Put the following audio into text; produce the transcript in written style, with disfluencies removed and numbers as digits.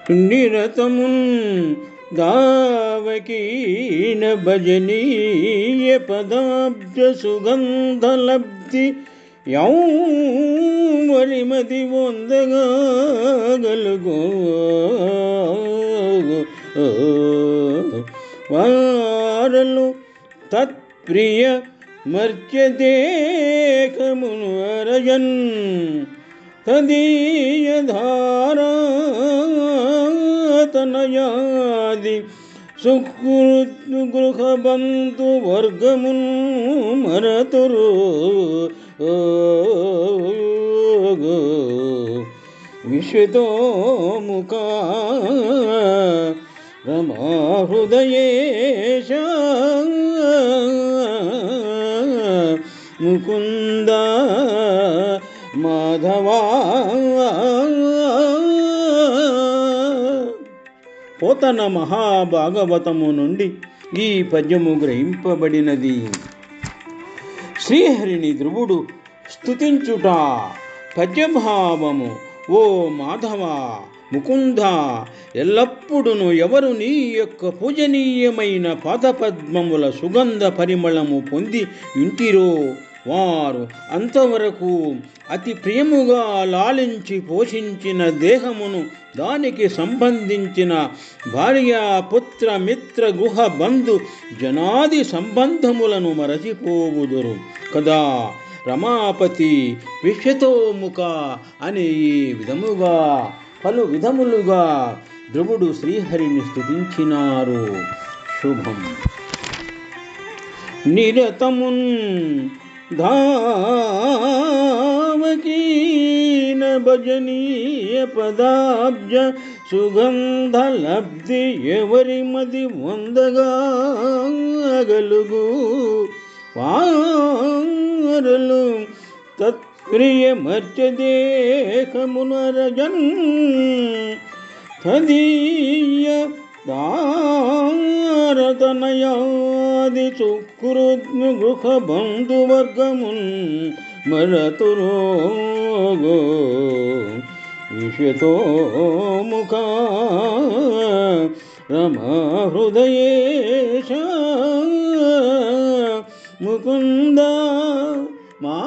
నిరతమున్ దావకీన భజనీయ పదాబ్జ సుగంధలబ్ధి యౌవరిమది వందగలుగు వారలు తత్ప్రియ మర్త్యదేహమును అరయన్ తదీయధారాతనయాది సుగృహబంధు వర్గమున్ మరతురు విశ్వతోముఖ రమాహృదయేశ ముకుంద మాధవా. పోతన మహాభాగవతము నుండి ఈ పద్యము గ్రహింపబడినది. శ్రీహరిని ధ్రువుడు స్తుతించుట. పద్యభావము: ఓ మాధవ, ముకుంద, ఎల్లప్పుడూ ఎవరు నీ యొక్క పూజనీయమైన పాదపద్మముల సుగంధ పరిమళము పొంది ఇంటిరో వారు అంతవరకు అతి ప్రియముగా లాలించి పోషించిన దేహమును, దానికి సంబంధించిన భార్య, పుత్ర, మిత్ర, గుహ, బంధు, జనాది సంబంధములను మరచిపోవుదురు కదా. రమాపతి విశ్వతోముఖ అని ఈ విధముగా పలు విధములుగా ధ్రువుడు శ్రీహరిని స్తుతించినారు. శుభం. నిరతమున్ ధావకీన భజనీయ పదాబ్జ సుగంధలబ్ధి ఎవరిమది వందగలుగు వారలు తత్ప్రియ మర్త్యదేహమునరజన్ తదీయ దారతనయాది సుకృద్గృహ బంధువర్గమున్ మరతురోగో విశ్వతోముఖ రమహృదయేశ ముకుంద మా